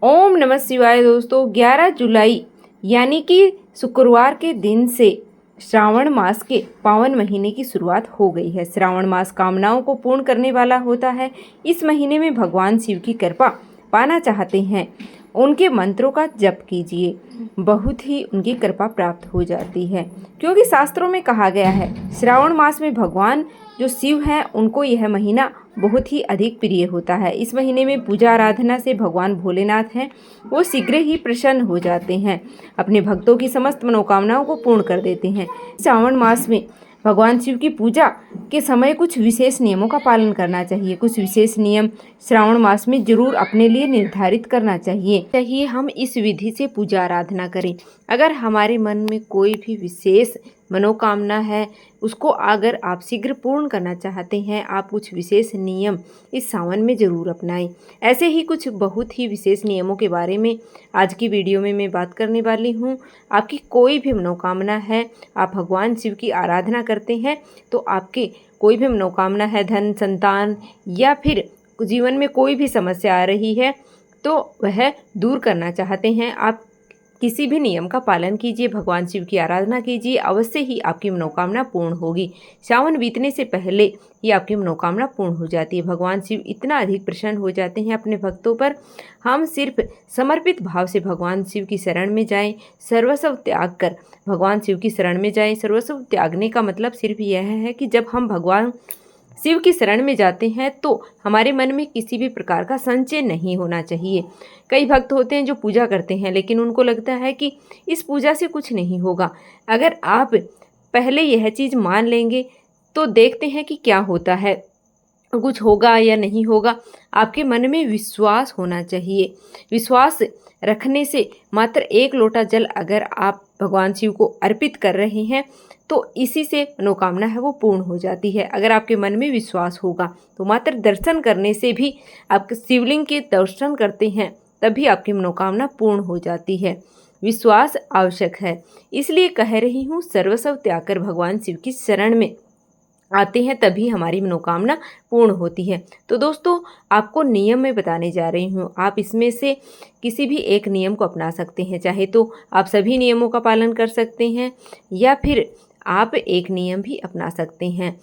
ओम नमः शिवाय। दोस्तों 11 जुलाई यानी कि शुक्रवार के दिन से श्रावण मास के पावन महीने की शुरुआत हो गई है। श्रावण मास कामनाओं को पूर्ण करने वाला होता है। इस महीने में भगवान शिव की कृपा पाना चाहते हैं, उनके मंत्रों का जप कीजिए, बहुत ही उनकी कृपा प्राप्त हो जाती है। क्योंकि शास्त्रों में कहा गया है श्रावण मास में भगवान जो शिव हैं उनको यह महीना बहुत ही अधिक प्रिय होता है। इस महीने में पूजा आराधना से भगवान भोलेनाथ हैं वो शीघ्र ही प्रसन्न हो जाते हैं, अपने भक्तों की समस्त मनोकामनाओं को पूर्ण कर देते हैं। श्रावण मास में भगवान शिव की पूजा के समय कुछ विशेष नियमों का पालन करना चाहिए। कुछ विशेष नियम श्रावण मास में जरूर अपने लिए निर्धारित करना चाहिए हम इस विधि से पूजा आराधना करें। अगर हमारे मन में कोई भी विशेष मनोकामना है, उसको अगर आप शीघ्र पूर्ण करना चाहते हैं, आप कुछ विशेष नियम इस सावन में ज़रूर अपनाएं। ऐसे ही कुछ बहुत ही विशेष नियमों के बारे में आज की वीडियो में मैं बात करने वाली हूँ। आपकी कोई भी मनोकामना है, आप भगवान शिव की आराधना करते हैं तो आपके कोई भी मनोकामना है, धन संतान या फिर जीवन में कोई भी समस्या आ रही है तो वह दूर करना चाहते हैं, आप किसी भी नियम का पालन कीजिए, भगवान शिव की आराधना कीजिए, अवश्य ही आपकी मनोकामना पूर्ण होगी। सावन बीतने से पहले ही आपकी मनोकामना पूर्ण हो जाती है। भगवान शिव इतना अधिक प्रसन्न हो जाते हैं अपने भक्तों पर। हम सिर्फ समर्पित भाव से भगवान शिव की शरण में जाएं, सर्वस्व त्याग कर भगवान शिव की शरण में जाएं। सर्वस्व त्यागने का मतलब सिर्फ यह है कि जब हम भगवान शिव की शरण में जाते हैं तो हमारे मन में किसी भी प्रकार का संचय नहीं होना चाहिए। कई भक्त होते हैं जो पूजा करते हैं लेकिन उनको लगता है कि इस पूजा से कुछ नहीं होगा। अगर आप पहले यह चीज़ मान लेंगे तो देखते हैं कि क्या होता है, कुछ होगा या नहीं होगा। आपके मन में विश्वास होना चाहिए। विश्वास रखने से मात्र 1 लोटा जल अगर आप भगवान शिव को अर्पित कर रहे हैं तो इसी से मनोकामना है वो पूर्ण हो जाती है। अगर आपके मन में विश्वास होगा तो मात्र दर्शन करने से भी, आप शिवलिंग के दर्शन करते हैं तभी आपकी मनोकामना पूर्ण हो जाती है। विश्वास आवश्यक है, इसलिए कह रही हूँ सर्वस्व त्याग कर भगवान शिव की शरण में आते हैं तभी हमारी मनोकामना पूर्ण होती है। तो दोस्तों आपको नियम मैं बताने जा रही हूँ, आप इसमें से किसी भी एक नियम को अपना सकते हैं। चाहे तो आप सभी नियमों का पालन कर सकते हैं या फिर आप एक नियम भी अपना सकते हैं।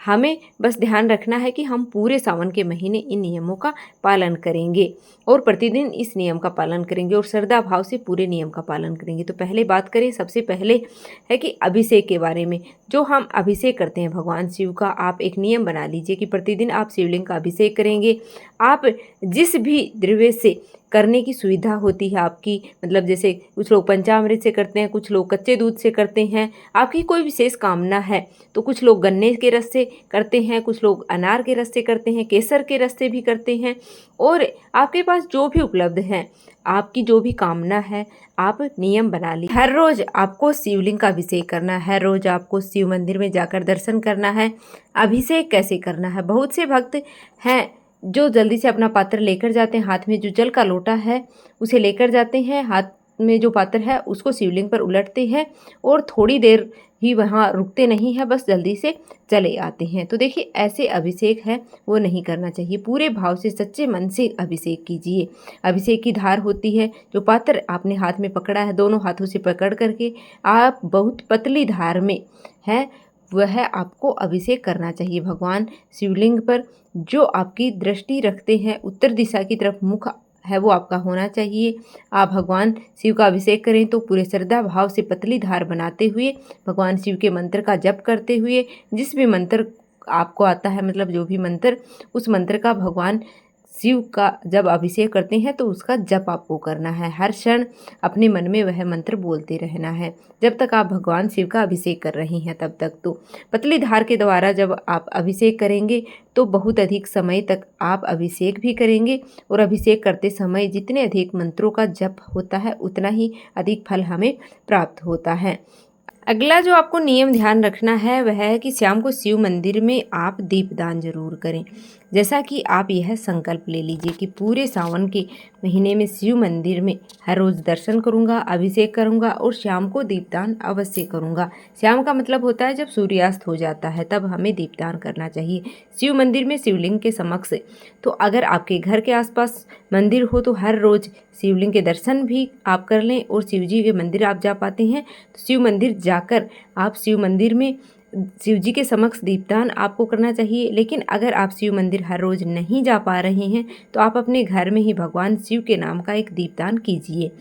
हमें बस ध्यान रखना है कि हम पूरे सावन के महीने इन नियमों का पालन करेंगे और प्रतिदिन इस नियम का पालन करेंगे और श्रद्धा भाव से पूरे नियम का पालन करेंगे। तो पहले बात करें, सबसे पहले है कि अभिषेक के बारे में। जो हम अभिषेक करते हैं भगवान शिव का, आप एक नियम बना लीजिए कि प्रतिदिन आप शिवलिंग का अभिषेक करेंगे। आप जिस भी द्रव्य से करने की सुविधा होती है आपकी, मतलब जैसे कुछ लोग पंचामृत से करते हैं, कुछ लोग कच्चे दूध से करते हैं। आपकी कोई विशेष कामना है तो कुछ लोग गन्ने के रस से करते हैं, कुछ लोग अनार के रस से करते हैं, केसर के रस से भी करते हैं। और आपके पास जो भी उपलब्ध है, आपकी जो भी कामना है, आप नियम बना लीजिए। हर रोज आपको शिवलिंग का अभिषेक करना है, हर रोज आपको शिव मंदिर में जाकर दर्शन करना है। अभिषेक कैसे करना है, बहुत से भक्त हैं जो जल्दी से अपना पात्र लेकर जाते हैं, हाथ में जो जल का लोटा है उसे लेकर जाते हैं, हाथ में जो पात्र है उसको शिवलिंग पर उलटते हैं और थोड़ी देर ही वहाँ रुकते नहीं हैं, बस जल्दी से चले आते हैं। तो देखिए ऐसे अभिषेक है वो नहीं करना चाहिए। पूरे भाव से सच्चे मन से अभिषेक कीजिए। अभिषेक की धार होती है, जो पात्र आपने हाथ में पकड़ा है दोनों हाथों से पकड़ करके आप बहुत पतली धार में है वह आपको अभिषेक करना चाहिए भगवान शिवलिंग पर। जो आपकी दृष्टि रखते हैं उत्तर दिशा की तरफ मुख है वो आपका होना चाहिए। आप भगवान शिव का अभिषेक करें तो पूरे श्रद्धा भाव से पतली धार बनाते हुए भगवान शिव के मंत्र का जप करते हुए, जिस भी मंत्र आपको आता है, मतलब जो भी मंत्र, उस मंत्र का भगवान शिव का जब अभिषेक करते हैं तो उसका जप आपको करना है। हर क्षण अपने मन में वह मंत्र बोलते रहना है जब तक आप भगवान शिव का अभिषेक कर रही हैं तब तक। तो पतली धार के द्वारा जब आप अभिषेक करेंगे तो बहुत अधिक समय तक आप अभिषेक भी करेंगे और अभिषेक करते समय जितने अधिक मंत्रों का जप होता है उतना ही अधिक फल हमें प्राप्त होता है। अगला जो आपको नियम ध्यान रखना है वह है कि शाम को शिव मंदिर में आप दीपदान जरूर करें। जैसा कि आप यह संकल्प ले लीजिए कि पूरे सावन के महीने में शिव मंदिर में हर रोज़ दर्शन करूंगा, अभिषेक करूंगा और शाम को दीपदान अवश्य करूंगा। शाम का मतलब होता है जब सूर्यास्त हो जाता है, तब हमें दीपदान करना चाहिए शिव मंदिर में शिवलिंग के समक्ष। तो अगर आपके घर के आसपास मंदिर हो तो हर रोज़ शिवलिंग के दर्शन भी आप कर लें, और शिव जी के मंदिर आप जा पाते हैं तो शिव मंदिर जाकर आप शिव मंदिर में शिव जी के समक्ष दीपदान आपको करना चाहिए। लेकिन अगर आप शिव मंदिर हर रोज़ नहीं जा पा रहे हैं तो आप अपने घर में ही भगवान शिव के नाम का एक दीपदान कीजिए।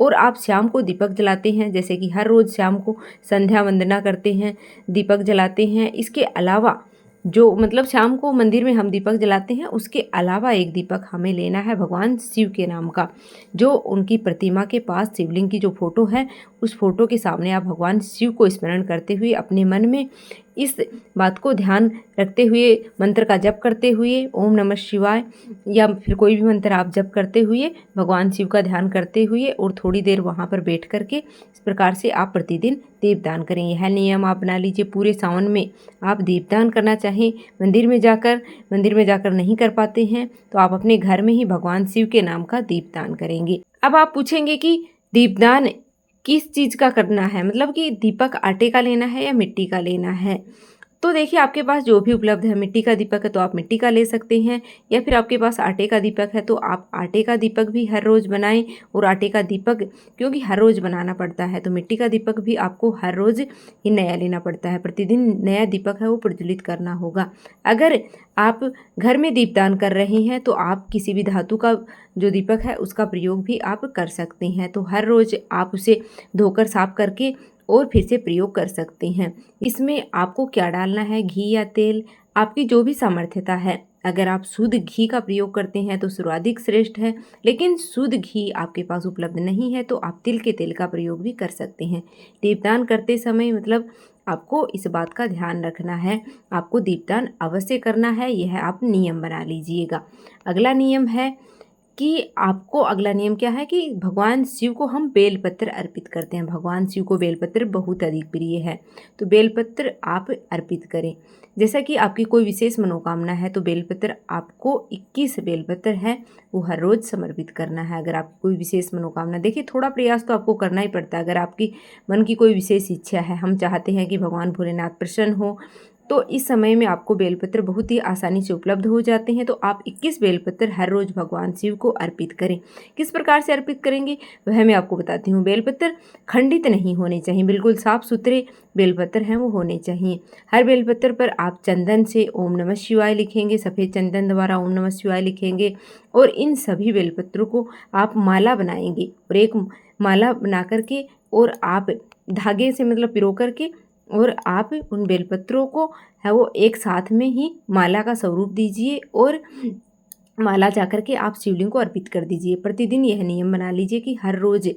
और आप शाम को दीपक जलाते हैं, जैसे कि हर रोज़ शाम को संध्या वंदना करते हैं, दीपक जलाते हैं। इसके अलावा जो मतलब शाम को मंदिर में हम दीपक जलाते हैं, उसके अलावा एक दीपक हमें लेना है भगवान शिव के नाम का, जो उनकी प्रतिमा के पास शिवलिंग की जो फोटो है उस फोटो के सामने आप भगवान शिव को स्मरण करते हुए अपने मन में इस बात को ध्यान रखते हुए मंत्र का जप करते हुए ओम नमः शिवाय या फिर कोई भी मंत्र आप जप करते हुए भगवान शिव का ध्यान करते हुए और थोड़ी देर वहाँ पर बैठ करके इस प्रकार से आप प्रतिदिन दीपदान करें। यह नियम आप बना लीजिए। पूरे सावन में आप दीपदान करना चाहें मंदिर में जाकर नहीं कर पाते हैं तो आप अपने घर में ही भगवान शिव के नाम का दीपदान करेंगे। अब आप पूछेंगे कि दीपदान किस चीज़ का करना है, मतलब कि दीपक आटे का लेना है या मिट्टी का लेना है। तो देखिए आपके पास जो भी उपलब्ध है, मिट्टी का दीपक है तो आप मिट्टी का ले सकते हैं, या फिर आपके पास आटे का दीपक है तो आप आटे का दीपक भी हर रोज़ बनाएं। और आटे का दीपक क्योंकि हर रोज़ बनाना पड़ता है तो मिट्टी का दीपक भी आपको हर रोज़ ही नया लेना पड़ता है, प्रतिदिन नया दीपक है वो प्रज्वलित करना होगा। अगर आप घर में दीपदान कर रहे हैं तो आप किसी भी धातु का जो दीपक है उसका प्रयोग भी आप कर सकते हैं। तो हर रोज़ आप उसे धोकर साफ करके और फिर से प्रयोग कर सकते हैं। इसमें आपको क्या डालना है, घी या तेल, आपकी जो भी सामर्थ्यता है। अगर आप शुद्ध घी का प्रयोग करते हैं तो सर्वाधिक श्रेष्ठ है, लेकिन शुद्ध घी आपके पास उपलब्ध नहीं है तो आप तिल के तेल का प्रयोग भी कर सकते हैं। दीपदान करते समय मतलब आपको इस बात का ध्यान रखना है, आपको दीपदान अवश्य करना है, यह आप नियम बना लीजिएगा। अगला नियम क्या है कि भगवान शिव को हम बेलपत्र अर्पित करते हैं। भगवान शिव को बेलपत्र बहुत अधिक प्रिय है तो बेलपत्र आप अर्पित करें। जैसा कि आपकी कोई विशेष मनोकामना है तो बेलपत्र आपको 21 बेलपत्र है वो हर रोज़ समर्पित करना है। अगर आपकी कोई विशेष मनोकामना, देखिए थोड़ा प्रयास तो आपको करना ही पड़ता है। अगर आपकी मन की कोई विशेष इच्छा है, हम चाहते हैं कि भगवान भोलेनाथ प्रसन्न हो, तो इस समय में आपको बेलपत्र बहुत ही आसानी से उपलब्ध हो जाते हैं। तो आप 21 बेलपत्र हर रोज़ भगवान शिव को अर्पित करें। किस प्रकार से अर्पित करेंगे वह मैं आपको बताती हूँ। बेलपत्र खंडित नहीं होने चाहिए, बिल्कुल साफ सुथरे बेलपत्र हैं वो होने चाहिए। हर बेलपत्र पर आप चंदन से ओम नमः शिवाय लिखेंगे, सफ़ेद चंदन द्वारा ओम नमः शिवाय लिखेंगे और इन सभी बेलपत्रों को आप माला बनाएंगे। और एक माला बना करके और आप धागे से मतलब पिरो करके और आप उन बेलपत्रों को है वो एक साथ में ही माला का स्वरूप दीजिए और माला जाकर के आप शिवलिंग को अर्पित कर दीजिए। प्रतिदिन यह नियम बना लीजिए कि हर रोज़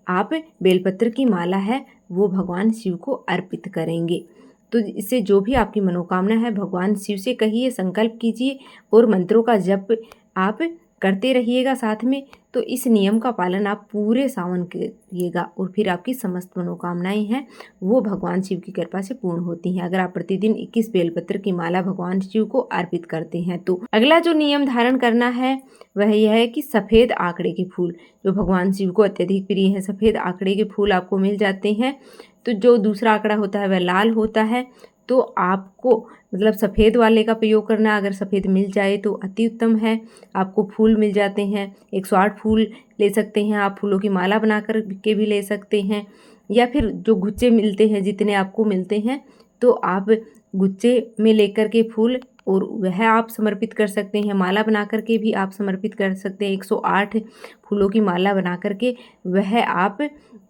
आप बेलपत्र की माला है वो भगवान शिव को अर्पित करेंगे। तो इससे जो भी आपकी मनोकामना है भगवान शिव से कहिए, संकल्प कीजिए और मंत्रों का जप आप करते रहिएगा साथ में। तो इस नियम का पालन आप पूरे सावन करिएगा और फिर आपकी समस्त मनोकामनाएं हैं वो भगवान शिव की कृपा से पूर्ण होती हैं। अगर आप प्रतिदिन 21 बेलपत्र की माला भगवान शिव को अर्पित करते हैं तो अगला जो नियम धारण करना है वह यह है कि सफ़ेद आंकड़े के फूल जो भगवान शिव को अत्यधिक प्रिय हैं, सफ़ेद आंकड़े के फूल आपको मिल जाते हैं। तो जो दूसरा आंकड़ा होता है वह लाल होता है, तो आपको मतलब सफ़ेद वाले का प्रयोग करना। अगर सफ़ेद मिल जाए तो अति उत्तम है। आपको फूल मिल जाते हैं, 108 फूल ले सकते हैं आप, फूलों की माला बना कर के भी ले सकते हैं, या फिर जो गुच्छे मिलते हैं जितने आपको मिलते हैं तो आप गुच्छे में लेकर के फूल और वह आप समर्पित कर सकते हैं। माला बना कर के भी आप समर्पित कर सकते हैं। 108 फूलों की माला बना कर के वह आप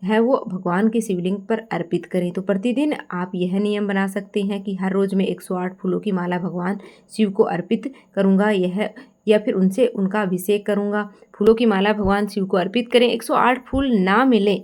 है वो भगवान के शिवलिंग पर अर्पित करें। तो प्रतिदिन आप यह नियम बना सकते हैं कि हर रोज़ मैं 108 फूलों की माला भगवान शिव को अर्पित करूँगा या फिर उनसे उनका अभिषेक करूँगा। फूलों की माला भगवान शिव को अर्पित करें। 108 फूल ना मिले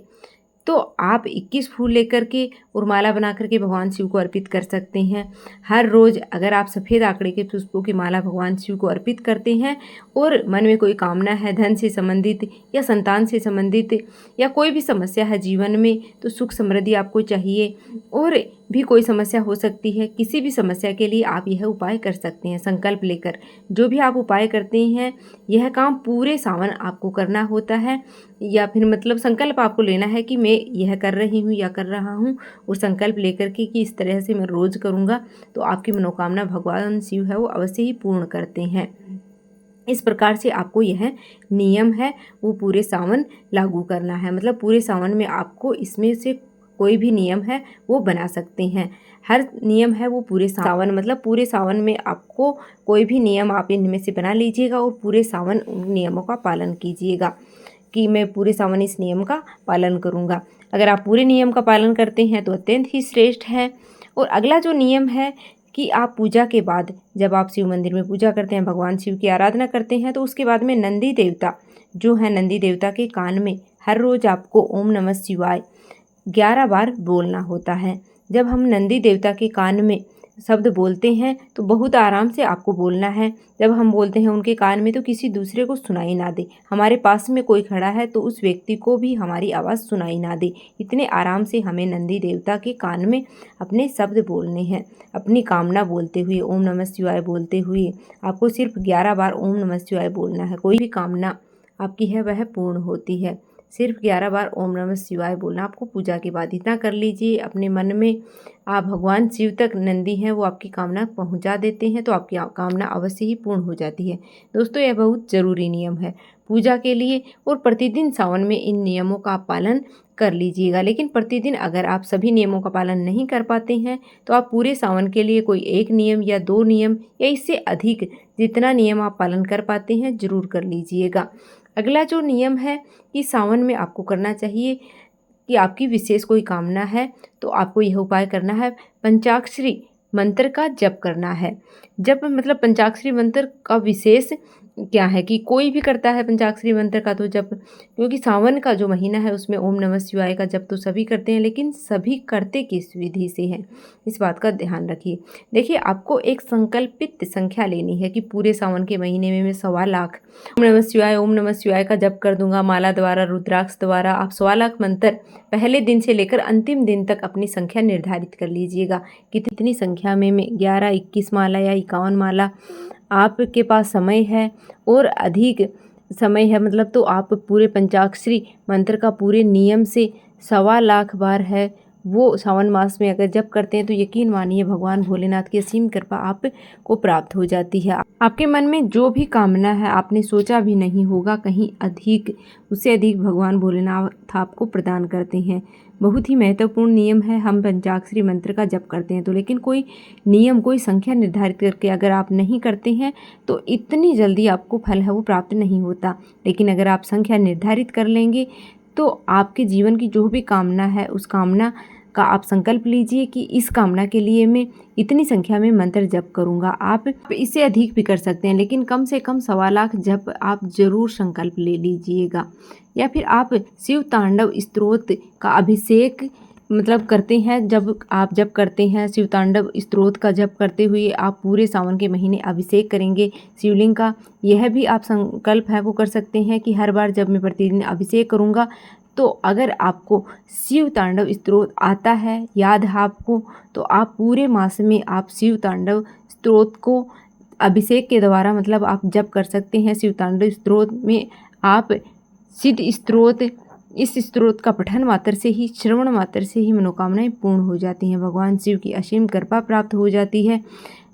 तो आप 21 फूल लेकर के और माला बना करके भगवान शिव को अर्पित कर सकते हैं। हर रोज़ अगर आप सफ़ेद आंकड़े के पुष्पों की माला भगवान शिव को अर्पित करते हैं और मन में कोई कामना है धन से संबंधित या संतान से संबंधित या कोई भी समस्या है जीवन में, तो सुख समृद्धि आपको चाहिए और भी कोई समस्या हो सकती है, किसी भी समस्या के लिए आप यह उपाय कर सकते हैं संकल्प लेकर। जो भी आप उपाय करते हैं, यह काम पूरे सावन आपको करना होता है, या फिर मतलब संकल्प आपको लेना है कि मैं यह कर रही हूँ या कर रहा हूँ, और संकल्प लेकर के कि इस तरह से मैं रोज़ करूँगा तो आपकी मनोकामना भगवान शिव है वो अवश्य ही पूर्ण करते हैं। इस प्रकार से आपको यह नियम है वो पूरे सावन लागू करना है। मतलब पूरे सावन में आपको इसमें से कोई भी नियम है वो बना सकते हैं। हर नियम है वो पूरे सावन, मतलब पूरे सावन में आपको कोई भी नियम आप इनमें से बना लीजिएगा और पूरे सावन उन नियमों का पालन कीजिएगा कि मैं पूरे सावन इस नियम का पालन करूँगा। अगर आप पूरे नियम का पालन करते हैं तो अत्यंत ही श्रेष्ठ है। और अगला जो नियम है कि आप पूजा के बाद, जब आप शिव मंदिर में पूजा करते हैं, भगवान शिव की आराधना करते हैं, तो उसके बाद में नंदी देवता जो है, नंदी देवता के कान में हर रोज़ आपको ओम नमः शिवाय 11 बार बोलना होता है। जब हम नंदी देवता के कान में शब्द बोलते हैं तो बहुत आराम से आपको बोलना है। जब हम बोलते हैं उनके कान में तो किसी दूसरे को सुनाई ना दे। हमारे पास में कोई खड़ा है तो उस व्यक्ति को भी हमारी आवाज़ सुनाई ना दे। इतने आराम से हमें नंदी देवता के कान में अपने शब्द बोलने हैं, अपनी कामना बोलते हुए, ओम नमः शिवाय बोलते हुए। आपको सिर्फ 11 बार ओम नमः शिवाय बोलना है। कोई भी कामना आपकी है वह पूर्ण होती है। सिर्फ 11 बार ओम नमः शिवाय बोलना आपको पूजा के बाद। इतना कर लीजिए अपने मन में, आप भगवान शिव तक नंदी हैं वो आपकी कामना पहुंचा देते हैं तो आपकी कामना अवश्य ही पूर्ण हो जाती है। दोस्तों, यह बहुत ज़रूरी नियम है पूजा के लिए, और प्रतिदिन सावन में इन नियमों का पालन कर लीजिएगा। लेकिन प्रतिदिन अगर आप सभी नियमों का पालन नहीं कर पाते हैं तो आप पूरे सावन के लिए कोई 1 नियम या 2 नियम या इससे अधिक जितना नियम आप पालन कर पाते हैं ज़रूर कर लीजिएगा। अगला जो नियम है कि सावन में आपको करना चाहिए कि आपकी विशेष कोई कामना है तो आपको यह उपाय करना है, पंचाक्षरी मंत्र का जप करना है। जप मतलब पंचाक्षरी मंत्र का विशेष क्या है कि कोई भी करता है पंचाक्षरी मंत्र का तो जप, क्योंकि सावन का जो महीना है उसमें ओम नमः शिवाय का जप तो सभी करते हैं, लेकिन सभी करते किस विधि से हैं, इस बात का ध्यान रखिए। देखिए, आपको एक संकल्पित संख्या लेनी है कि पूरे सावन के महीने में मैं 1.25 लाख ओम नमः शिवाय का जप कर दूंगा। माला द्वारा, रुद्राक्ष द्वारा आप 1.25 लाख मंत्र पहले दिन से लेकर अंतिम दिन तक अपनी संख्या निर्धारित कर लीजिएगा। कितनी संख्या में मैं 11, 21 माला या 51 माला आपके पास समय है और अधिक समय है, मतलब तो आप पूरे पंचाक्षरी मंत्र का पूरे नियम से 1.25 लाख बार है वो सावन मास में अगर जप करते हैं तो यकीन मानिए भगवान भोलेनाथ की असीम कृपा आपको प्राप्त हो जाती है। आपके मन में जो भी कामना है आपने सोचा भी नहीं होगा, कहीं अधिक, उससे अधिक भगवान भोलेनाथ आपको प्रदान करते हैं। बहुत ही महत्वपूर्ण नियम है। हम पंचाक्षरी मंत्र का जप करते हैं तो, लेकिन कोई नियम, कोई संख्या निर्धारित करके अगर आप नहीं करते हैं तो इतनी जल्दी आपको फल है वो प्राप्त नहीं होता। लेकिन अगर आप संख्या निर्धारित कर लेंगे तो आपके जीवन की जो भी कामना है उस कामना का आप संकल्प लीजिए कि इस कामना के लिए मैं इतनी संख्या में मंत्र जप करूंगा। आप इससे अधिक भी कर सकते हैं, लेकिन कम से कम 1.25 लाख जप आप जरूर संकल्प ले लीजिएगा। या फिर आप शिव तांडव स्तोत्र का अभिषेक मतलब करते हैं, जब आप जप करते हैं शिव तांडव स्तोत्र का जप करते हुए आप पूरे सावन के महीने अभिषेक करेंगे शिवलिंग का। यह भी आप संकल्प है वो कर सकते हैं कि हर बार जब मैं प्रतिदिन अभिषेक करूंगा तो अगर आपको शिव तांडव स्तोत्र आता है, याद है आपको, तो आप पूरे मास में आप शिव तांडव स्तोत्र को अभिषेक के द्वारा मतलब आप जप कर सकते हैं। शिव तांडव स्तोत्र में आप सिद्ध स्तोत्र, इस स्तोत्र का पठन मात्र से ही, श्रवण मात्र से ही मनोकामनाएं पूर्ण हो जाती हैं, भगवान शिव की असीम कृपा प्राप्त हो जाती है।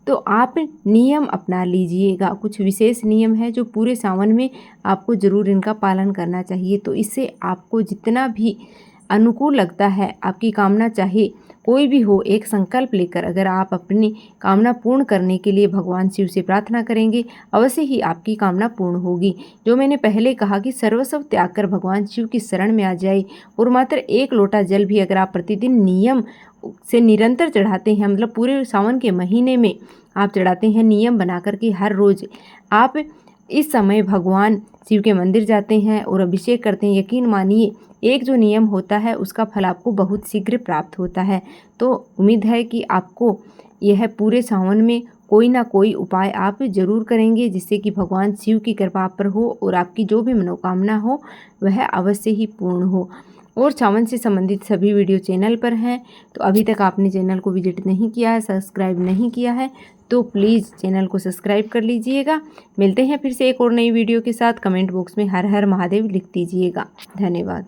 तो आप नियम अपना लीजिएगा, कुछ विशेष नियम है जो पूरे सावन में आपको ज़रूर इनका पालन करना चाहिए। तो इससे आपको जितना भी अनुकूल लगता है, आपकी कामना चाहे कोई भी हो, एक संकल्प लेकर अगर आप अपनी कामना पूर्ण करने के लिए भगवान शिव से प्रार्थना करेंगे अवश्य ही आपकी कामना पूर्ण होगी। जो मैंने पहले कहा कि सर्वस्व त्याग कर भगवान शिव की शरण में आ जाए और मात्र 1 लोटा जल भी अगर आप प्रतिदिन नियम से निरंतर चढ़ाते हैं, मतलब पूरे सावन के महीने में आप चढ़ाते हैं नियम बना कर के, हर रोज़ आप इस समय भगवान शिव के मंदिर जाते हैं और अभिषेक करते हैं, यकीन मानिए एक जो नियम होता है उसका फल आपको बहुत शीघ्र प्राप्त होता है। तो उम्मीद है कि आपको यह पूरे सावन में कोई ना कोई उपाय आप जरूर करेंगे जिससे कि भगवान शिव की कृपा पर हो और आपकी जो भी मनोकामना हो वह अवश्य ही पूर्ण हो। और सावन से संबंधित सभी वीडियो चैनल पर हैं। तो अभी तक आपने चैनल को विजिट नहीं किया है, सब्सक्राइब नहीं किया है तो प्लीज़ चैनल को सब्सक्राइब कर लीजिएगा। मिलते हैं फिर से एक और नई वीडियो के साथ। कमेंट बॉक्स में हर हर महादेव लिख दीजिएगा। धन्यवाद।